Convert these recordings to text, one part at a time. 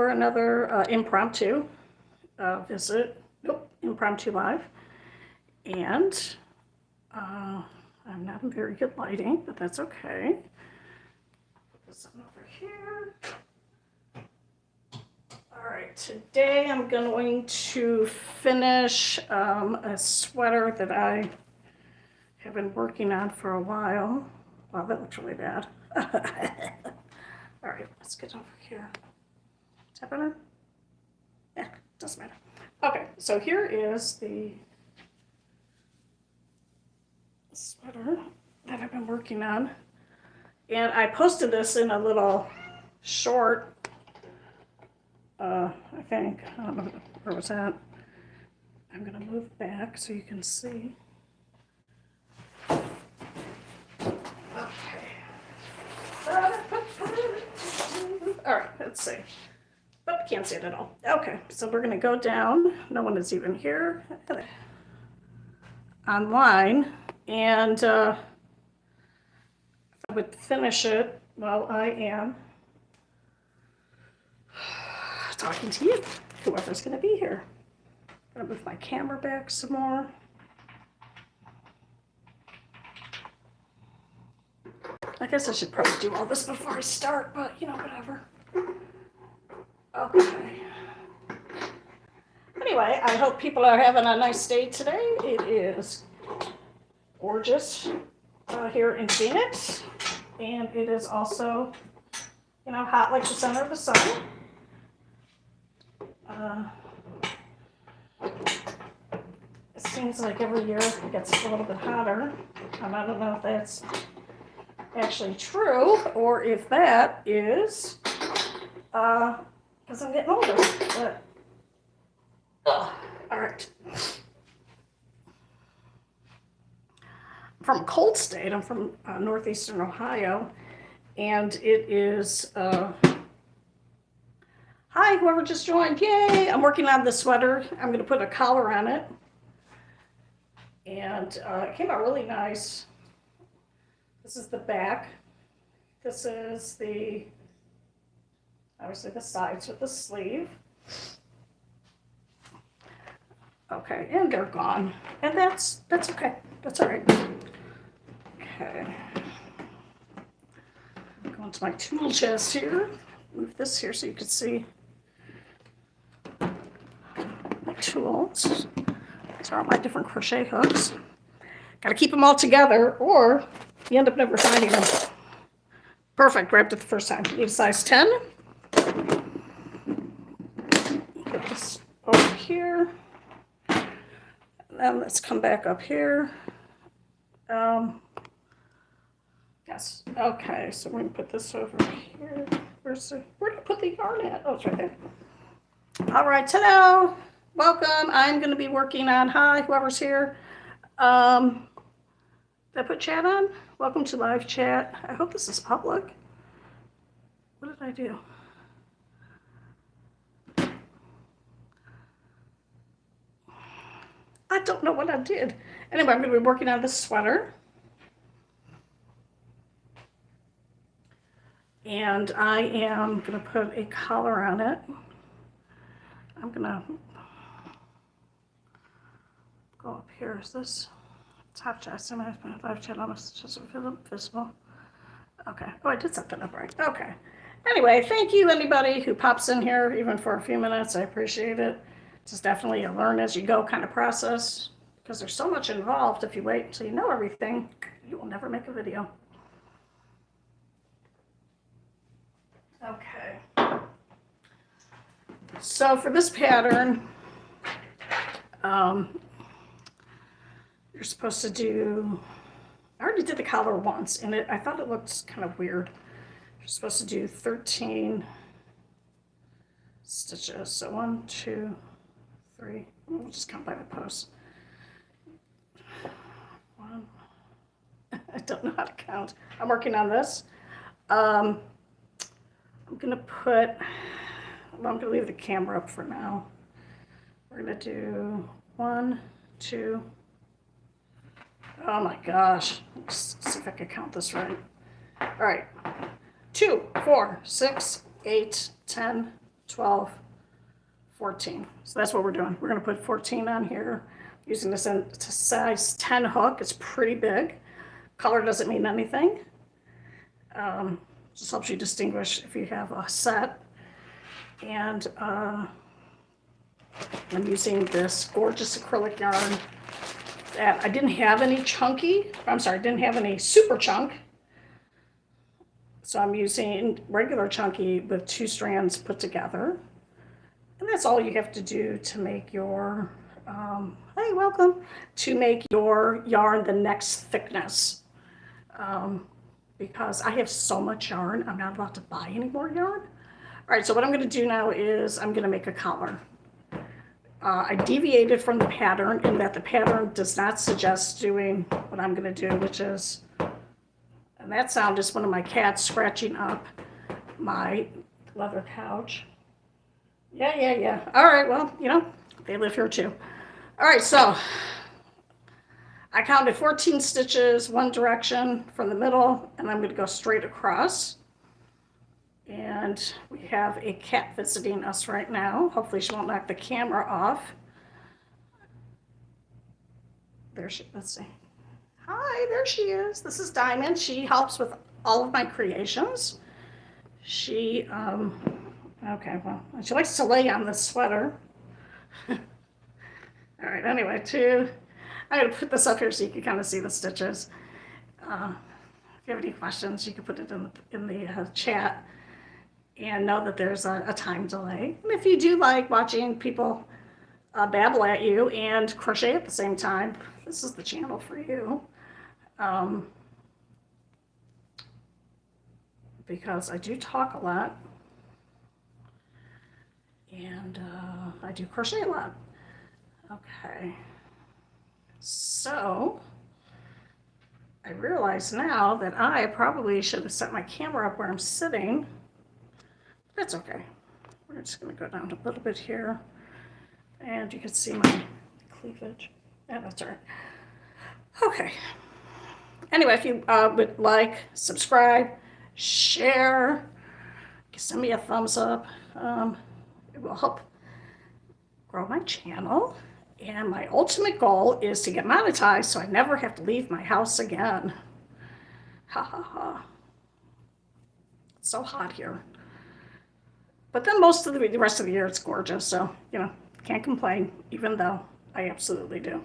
for another impromptu visit. Nope, impromptu live. And I'm not in very good lighting, but that's okay. Put this on over here. All right, today I'm going to finish a sweater that I have been working on for a while. Wow, that looks really bad. All right, let's get over here. Is that better? Yeah, doesn't matter. Okay, so here is the sweater that I've been working on. And I posted this in a little short, I think. I don't know where was that. I'm gonna move back so you can see. Okay. All right, let's see. But can't see it at all. Okay, so we're gonna go down. No one is even here online, and I would finish it while I am talking to you, whoever's gonna be here. I'm gonna move my camera back some more. I guess I should probably do all this before I start, but you know, whatever. Okay. Anyway, I hope people are having a nice day today. It is gorgeous here in Phoenix, and it is also, you know, hot like the center of the sun. It seems like every year it gets a little bit hotter, and I don't know if that's actually true or if that is because I'm getting older. But all right. I'm from a cold state. I'm from northeastern Ohio, and it is hi, whoever just joined. Yay! I'm working on the sweater. I'm going to put a collar on it, and it came out really nice. This is the back. This is the, obviously the sides with the sleeve. Okay, and they're gone. And that's okay. That's all right. Okay. Go into my tool chest here. Move this here so you can see my tools. These are all my different crochet hooks. Got to keep them all together, or you end up never finding them. Perfect, grabbed it the first time. Need a size 10. Put this over here. And then let's come back up here. Yes, okay, so we're gonna put this over here. Where did I put the yarn at? Oh, it's right there. All right, hello, welcome. I'm gonna be working on, hi, whoever's here. Did I put chat on? Welcome to live chat. I hope this is public. What did I do? I don't know what I did. Anyway, I'm going to be working on this sweater. And I am going to put a collar on it. I'm going to go up here. Is this top chest? I'm going to put live chat almost just visible. Okay. Oh, I did set that up right. Okay. Anyway, thank you, anybody who pops in here, even for a few minutes. I appreciate it. It's definitely a learn as you go kind of process, because there's so much involved. If you wait until you know everything, you will never make a video. Okay. So for this pattern, you're supposed to do, I already did the collar once, and I thought it looked kind of weird. You're supposed to do 13 stitches. So 1, 2, 3. We'll just count by the posts. 1. I don't know how to count. I'm working on this. I'm gonna put, well, I'm gonna leave the camera up for now. We're gonna do 1, 2. Oh my gosh. Let's see if I can count this right. All right. 2, 4, 6, 8, 10, 12, 14. So that's what we're doing. We're going to put 14 on here using this in a size 10 hook. It's pretty big. Color doesn't mean anything. Just helps you distinguish if you have a set. And I'm using this gorgeous acrylic yarn that I didn't have any chunky. I'm sorry, I didn't have any super chunk. So I'm using regular chunky with 2 strands put together. And that's all you have to do to make your, hey, welcome, to make your yarn the next thickness. Because I have so much yarn, I'm not allowed to buy any more yarn. All right, so what I'm going to do now is I'm going to make a collar. I deviated from the pattern in that the pattern does not suggest doing what I'm going to do, which is, and that sound is one of my cats scratching up my leather couch. Yeah. All right, well, you know, they live here too. All right, so I counted 14 stitches one direction from the middle, and I'm going to go straight across. And we have a cat visiting us right now. Hopefully she won't knock the camera off. There she, let's see. Hi, there she is. This is Diamond. She helps with all of my creations. She, okay, well, she likes to lay on this sweater. All right, anyway, I'm going to put this up here so you can kind of see the stitches. If you have any questions, you can put it in the chat. And know that there's a time delay. And if you do like watching people babble at you and crochet at the same time, this is the channel for you. Because I do talk a lot. And I do crochet a lot. Okay. So I realize now that I probably should have set my camera up where I'm sitting. That's okay. We're just going to go down a little bit here. And you can see my cleavage. Yeah, that's all right. Okay. Anyway, if you would like, subscribe, share, send me a thumbs up. It will help grow my channel. And my ultimate goal is to get monetized so I never have to leave my house again. Ha ha ha. It's so hot here. But then most of the rest of the year it's gorgeous, so, you know, can't complain, even though I absolutely do.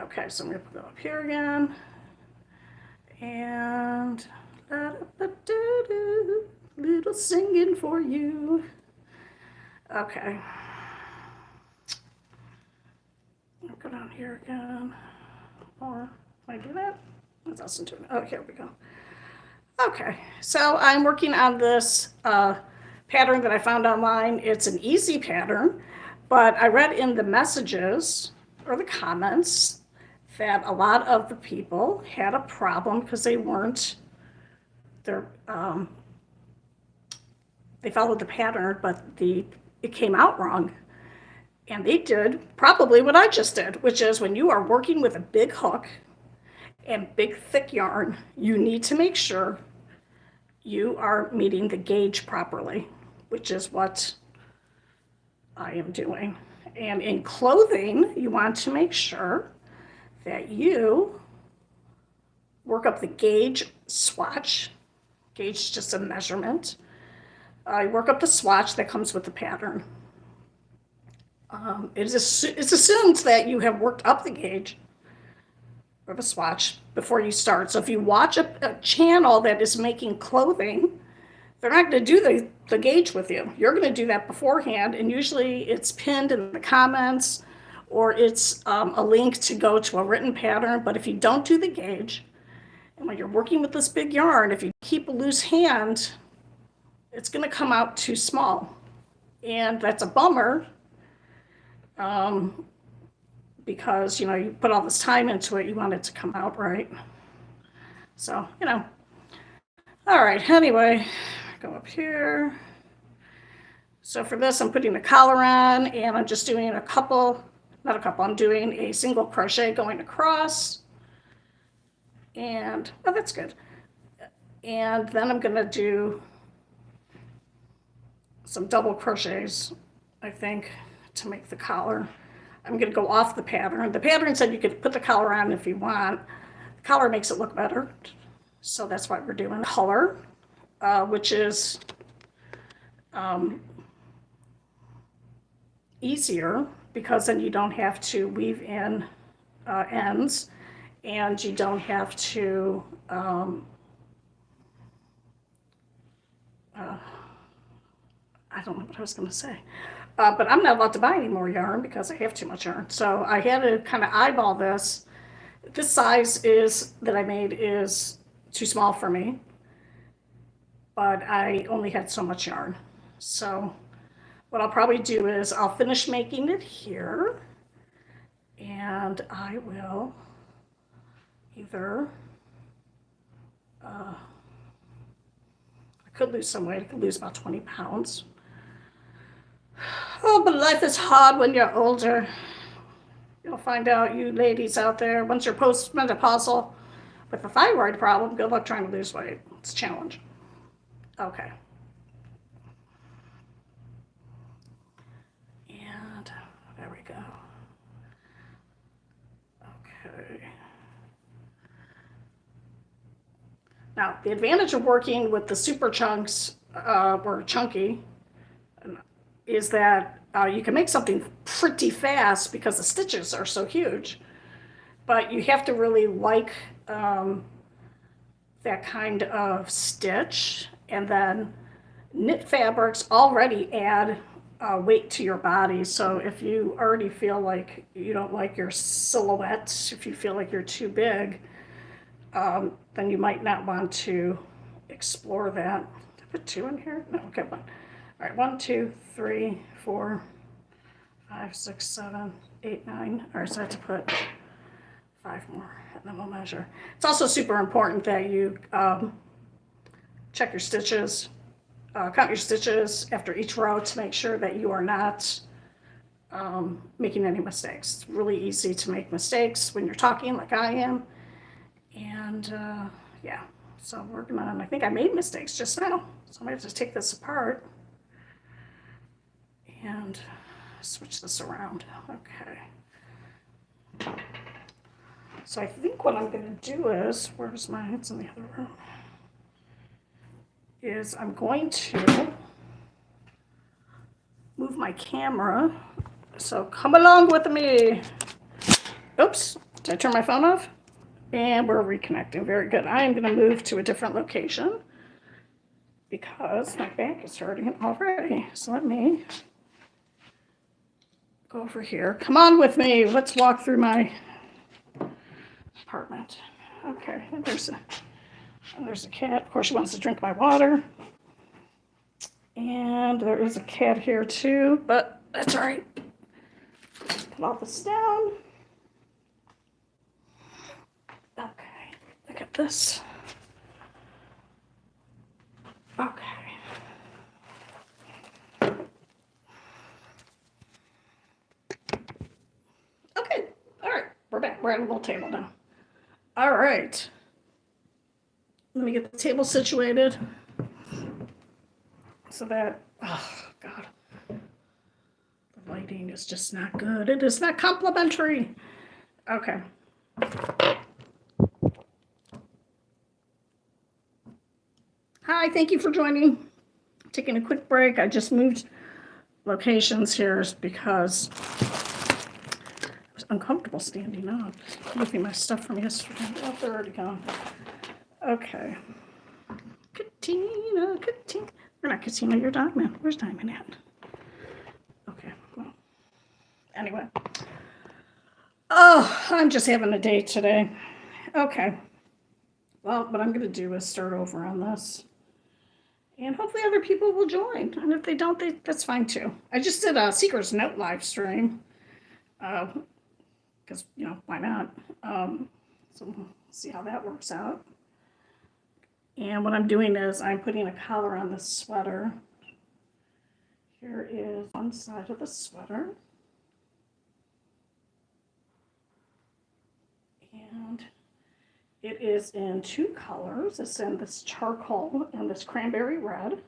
Okay, so I'm going to go up here again. And little singing for you. Okay. I'll go down here again. Or, can I do that? What else am I doing? Oh, here we go. Okay, so I'm working on this pattern that I found online. It's an easy pattern, but I read in the messages or the comments that a lot of the people had a problem because they weren't, they followed the pattern, but it came out wrong. And they did probably what I just did, which is when you are working with a big hook and big thick yarn, you need to make sure you are meeting the gauge properly, which is what I am doing. And in clothing, you want to make sure that you work up the gauge swatch. Gauge is just a measurement. You work up the swatch that comes with the pattern. It's assumed that you have worked up the gauge or the swatch before you start. So if you watch a channel that is making clothing, they're not going to do the gauge with you. You're going to do that beforehand, and usually it's pinned in the comments or it's a link to go to a written pattern. But if you don't do the gauge, and when you're working with this big yarn, if you keep a loose hand, it's going to come out too small. And that's a bummer because, you know, you put all this time into it, you want it to come out right. So, you know. All right, anyway, go up here. So for this, I'm putting a collar on, and I'm just doing I'm doing a single crochet going across. And, oh, that's good. And then I'm going to do some double crochets, I think, to make the collar. I'm going to go off the pattern. The pattern said you could put the collar on if you want. The collar makes it look better, so that's why we're doing color, which is easier because then you don't have to weave in ends, and you don't have to I don't know what I was going to say. But I'm not allowed to buy any more yarn because I have too much yarn. So I had to kind of eyeball this. This size is that I made is too small for me, but I only had so much yarn. So what I'll probably do is I'll finish making it here, and I will either, I could lose some weight. I could lose about 20 pounds. Oh, but life is hard when you're older. You'll find out, you ladies out there, once you're postmenopausal with a thyroid problem, good luck trying to lose weight. It's a challenge. Okay. And there we go. Okay. Now, the advantage of working with the super chunks, or chunky, is that you can make something pretty fast because the stitches are so huge. But you have to really like that kind of stitch. And then knit fabrics already add weight to your body. So if you already feel like you don't like your silhouette, if you feel like you're too big, then you might not want to explore that. Did I put 2 in here? No, okay, 1. All right, 1, 2, 3, 4, 5, 6, 7, 8, 9. All right, so I have to put 5 more, and then we'll measure. It's also super important that you check your stitches, count your stitches after each row to make sure that you are not making any mistakes. It's really easy to make mistakes when you're talking like I am. And yeah, so we're gonna, I think I made mistakes just now. So I'm gonna have to take this apart and switch this around. Okay. So I think what I'm gonna do is, where's my, it's in the other room, is I'm going to move my camera. So come along with me. Oops, did I turn my phone off? And we're reconnecting. Very good. I am going to move to a different location because my back is hurting already. So let me go over here. Come on with me. Let's walk through my apartment. Okay, and there's a cat. Of course, she wants to drink my water. And there is a cat here too, but that's all right. Put all this down. Okay, look at this. Okay. Okay, all right, we're back. We're at a little table now. All right. Let me get the table situated so that, oh God, the lighting is just not good. It is not complimentary. Okay. Hi, thank you for joining. Taking a quick break. I just moved locations here because I was uncomfortable standing up, moving my stuff from yesterday. Oh, they're already gone. Okay. Katina. You're not Katina, you're Diamond. Where's Diamond at? Okay, well, anyway. Oh, I'm just having a day today. Okay. Well, what I'm going to do is start over on this. And hopefully other people will join. And if they don't, that's fine too. I just did a Seeker's Note live stream. Because, you know, why not? So we'll see how that works out. And what I'm doing is I'm putting a collar on this sweater. Here is one side of the sweater. And it is in 2 colors. It's in this charcoal and this cranberry red.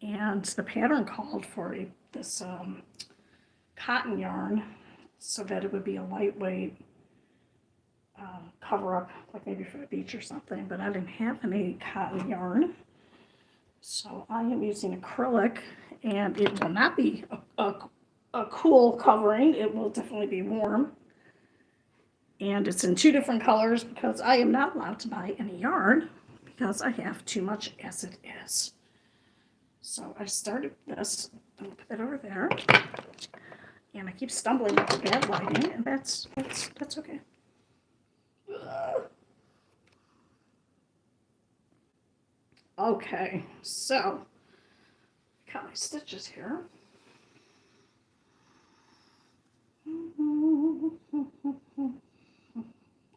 and the pattern called for this cotton yarn so that it would be a lightweight cover up, like maybe for the beach or something, but I didn't have any cotton yarn. So I am using acrylic, and it will not be a cool covering. It will definitely be warm. And it's in 2 different colors because I am not allowed to buy any yarn because I have too much as it is. So I started this. I'm gonna put that over there. And I keep stumbling with the bad lighting, and that's okay. Okay, so I got my stitches here.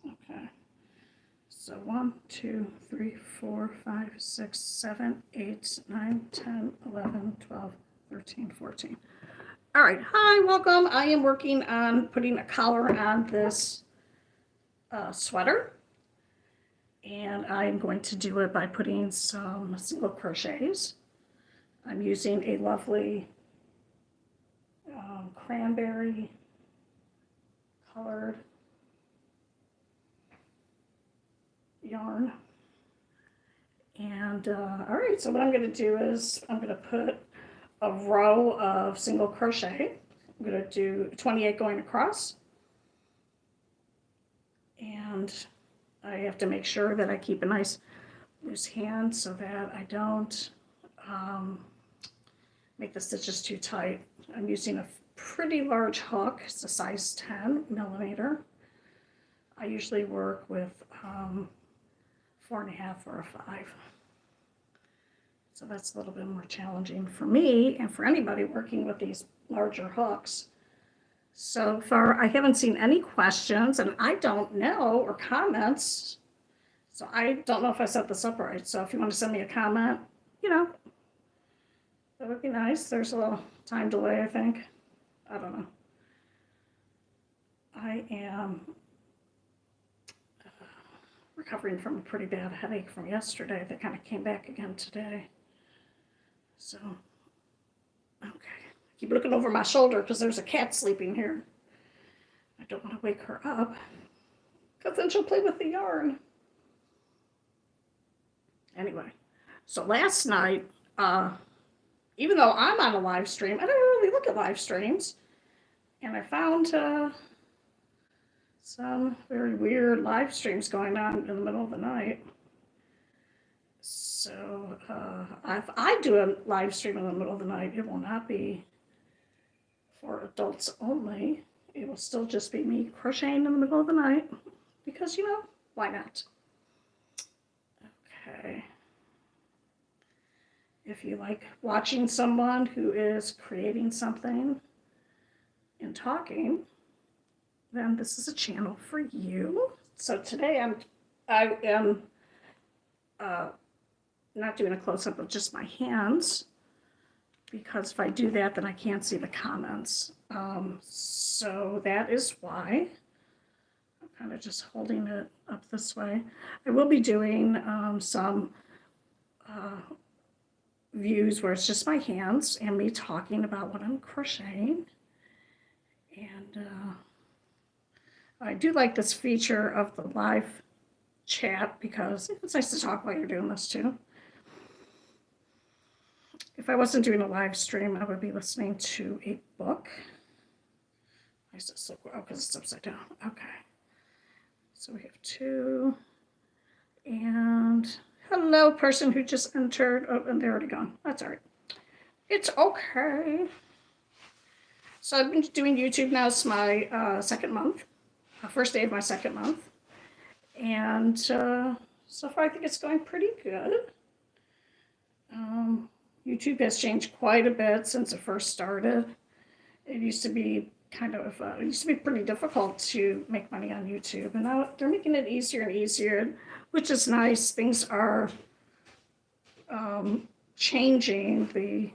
Okay, so 1, 2, 3, 4, 5, 6, 7, 8, 9, 10, 11, 12, 13, 14. All right, hi, welcome. I am working on putting a collar on this sweater. And I'm going to do it by putting some single crochets. I'm using a lovely cranberry colored yarn. And all right, so what I'm going to do is I'm going to put a row of single crochet. I'm going to do 28 going across. And I have to make sure that I keep a nice loose hand so that I don't make the stitches too tight. I'm using a pretty large hook. It's a size 10 millimeter. I usually work with 4.5 or a 5. So that's a little bit more challenging for me and for anybody working with these larger hooks. So far, I haven't seen any questions, and I don't know, or comments. So I don't know if I set this up right. So if you want to send me a comment, that would be nice. There's a little time delay, I think. I don't know. I am recovering from a pretty bad headache from yesterday that kind of came back again today. So, okay. Keep looking over my shoulder because there's a cat sleeping here. I don't want to wake her up because then she'll play with the yarn. Anyway, so last night, even though I'm on a live stream, I don't really look at live streams, and I found some very weird live streams going on in the middle of the night. So if I do a live stream in the middle of the night, it will not be for adults only. It will still just be me crocheting in the middle of the night because, why not? Okay. If you like watching someone who is creating something and talking, then this is a channel for you. So today I am not doing a close-up of just my hands, because if I do that, then I can't see the comments. So that is why I'm kind of just holding it up this way. I will be doing some views where it's just my hands and me talking about what I'm crocheting. And I do like this feature of the live chat because it's nice to talk while you're doing this too. If I wasn't doing a live stream, I would be listening to a book. Why is this look? Oh, because it's upside down. Okay. So we have 2. And hello, person who just entered. Oh, and they're already gone. That's all right. It's okay. So I've been doing YouTube now. It's my second month. First day of my second month. And so far I think it's going pretty good. YouTube has changed quite a bit since it first started. It used to be it used to be pretty difficult to make money on YouTube, and now they're making it easier and easier, which is nice. Things are changing the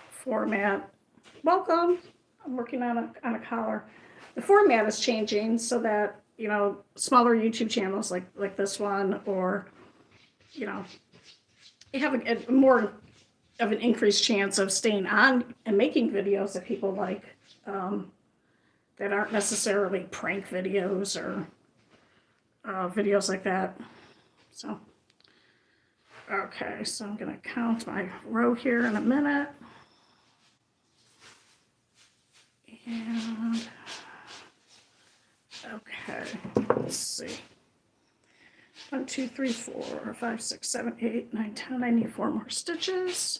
format. Welcome. I'm working on a collar. The format is changing so that smaller YouTube channels like this one, or you have a more of an increased chance of staying on and making videos that people like, that aren't necessarily prank videos or videos like that. So, okay, so I'm going to count my row here in a minute. And, okay, let's see. 1, 2, 3, 4, 5, 6, 7, 8, 9, 10. I need 4 more stitches.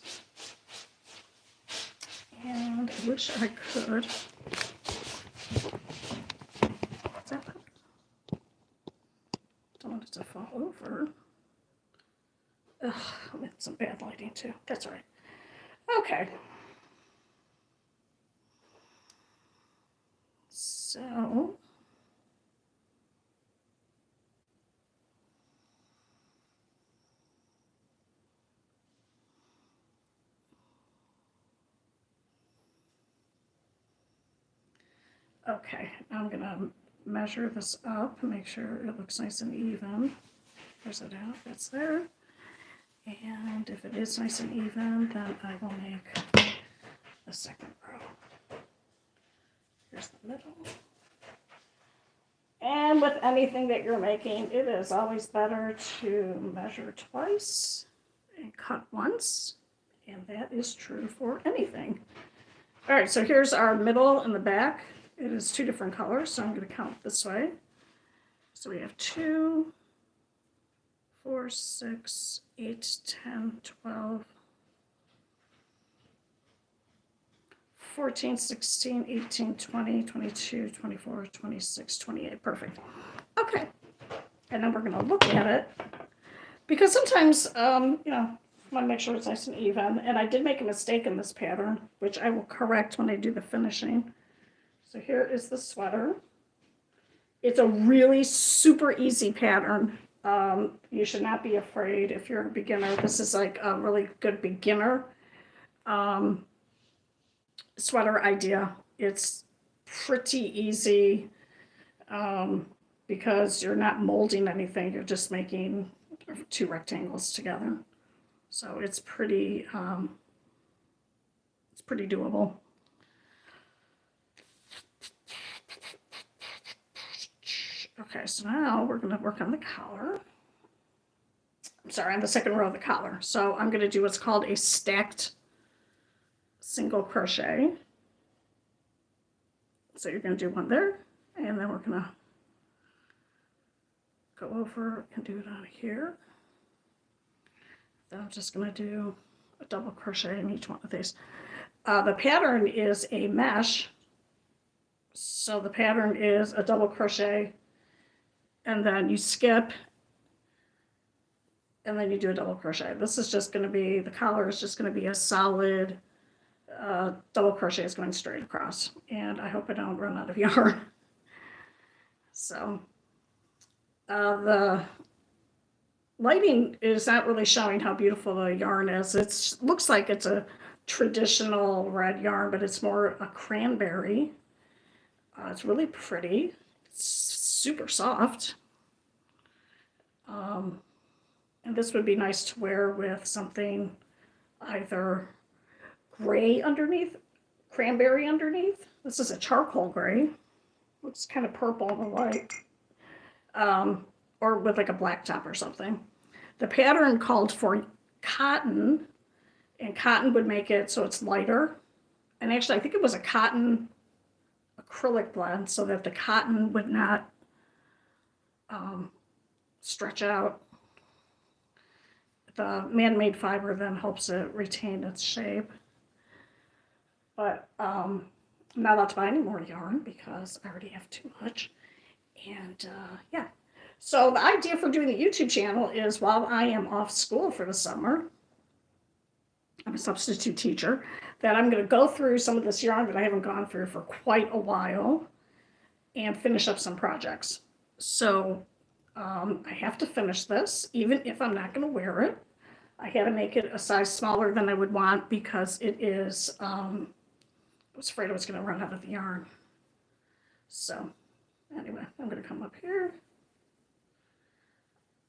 And I wish I could. Don't want it to fall over. Ugh, it's some bad lighting too. That's all right. Okay. So okay, I'm gonna measure this up and make sure it looks nice and even. Where's it out? That's there. And if it is nice and even, then I will make the second row. Here's the middle. And with anything that you're making, it is always better to measure twice and cut once. And that is true for anything. All right, so here's our middle and the back. It is 2 different colors, so I'm going to count this way. So we have 2, 4, 6, 8, 10, 12, 14, 16, 18, 20, 22, 24, 26, 28. Perfect. Okay. And then we're going to look at it because sometimes, you know, I want to make sure it's nice and even. And I did make a mistake in this pattern, which I will correct when I do the finishing. So here is the sweater. It's a really super easy pattern. You should not be afraid if you're a beginner. This is like a really good beginner sweater idea. It's pretty easy because you're not molding anything. You're just making 2 rectangles together. So it's pretty doable. Okay, so now we're going to work on the collar. I'm sorry, on the second row of the collar. So I'm going to do what's called a stacked single crochet. So you're going to do one there, and then we're going to go over and do it on here. Then I'm just going to do a double crochet in each one of these. The pattern is a mesh. So the pattern is a double crochet, and then you skip, and then you do a double crochet. This is just going to be, the collar is just going to be a solid double crochet is going straight across. And I hope I don't run out of yarn. So the lighting is not really showing how beautiful the yarn is. It looks like it's a traditional red yarn, but it's more a cranberry. It's really pretty. It's super soft. And this would be nice to wear with something either gray underneath, cranberry underneath. This is a charcoal gray. Looks kind of purple and white. Or with like a black top or something. The pattern called for cotton, and cotton would make it so it's lighter. And actually, I think it was a cotton acrylic blend so that the cotton would not stretch out. The man-made fiber then helps it retain its shape. But I'm not allowed to buy any more yarn because I already have too much. And yeah. So the idea for doing the YouTube channel is while I am off school for the summer, I'm a substitute teacher, that I'm going to go through some of this yarn that I haven't gone through for quite a while and finish up some projects. So I have to finish this, even if I'm not going to wear it. I had to make it a size smaller than I would want because it is, I was afraid I was going to run out of the yarn. So anyway, I'm going to come up here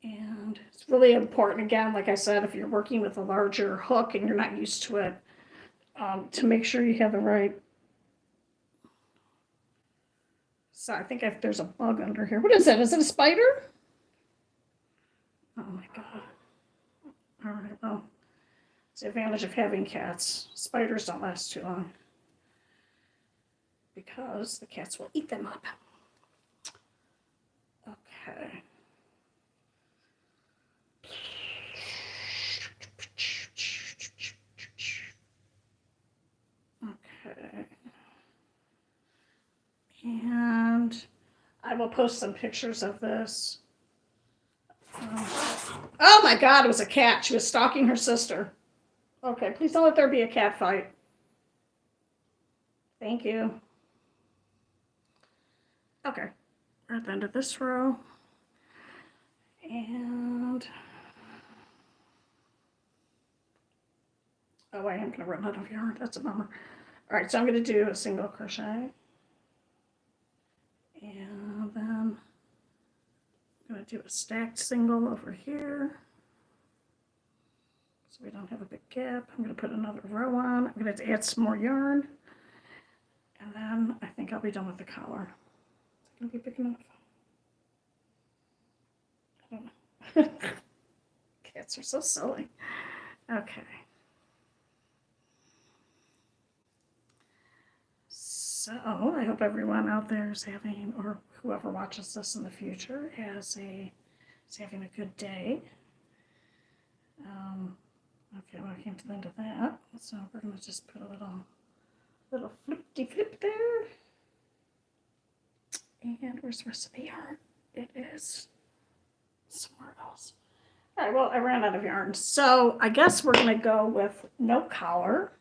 And it's really important, again, like I said, if you're working with a larger hook and you're not used to it, to make sure you have the right. So I think there's a bug under here. What is that? Is it a spider? Oh my God. All right, well, it's the advantage of having cats. Spiders don't last too long because the cats will eat them up. Okay. Okay. And I will post some pictures of this. Oh my God, it was a cat. She was stalking her sister. Okay, please don't let there be a cat fight. Thank you. Okay, we're at the end of this row. And oh, I am going to run out of yarn. That's a bummer. All right, so I'm going to do a single crochet. And then I'm going to do a stacked single over here. So we don't have a big gap. I'm going to put another row on. I'm going to add some more yarn. And then I think I'll be done with the collar. Is it going to be big enough? I don't know. Cats are so silly. Okay. So I hope everyone out there is having, or whoever watches this in the future, is having a good day. Okay, well, I came to the end of that, so we're going to just put a little flip there. And where's the rest of the yarn? It is somewhere else. All right, well, I ran out of yarn, so I guess we're going to go with no collar.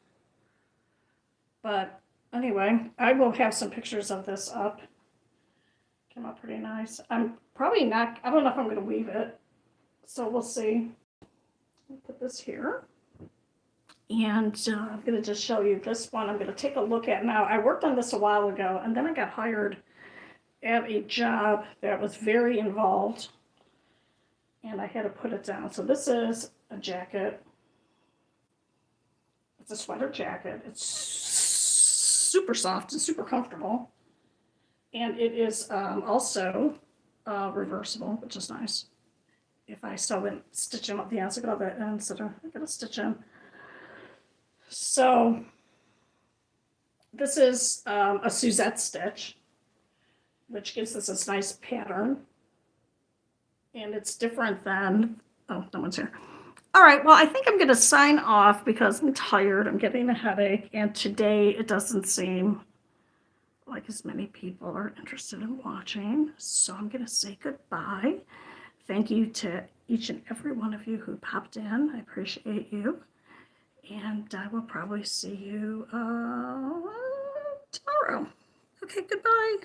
But anyway, I will have some pictures of this up. Came out pretty nice. I'm probably not, I don't know if I'm going to weave it, so we'll see. I'll put this here. And I'm going to just show you this one. I'm going to take a look at now. I worked on this a while ago, and then I got hired at a job that was very involved, and I had to put it down. So this is a jacket. It's a sweater jacket. It's super soft and super comfortable. And it is also reversible, which is nice. If I sew and stitch them up the ends, I got that instead of I gotta stitch in. So this is a Suzette stitch, which gives us this nice pattern. And it's different than, oh, no one's here. All right, well, I think I'm going to sign off because I'm tired. I'm getting a headache. And today it doesn't seem like as many people are interested in watching. So I'm going to say goodbye. Thank you to each and every one of you who popped in. I appreciate you. And I will probably see you tomorrow. Okay, goodbye.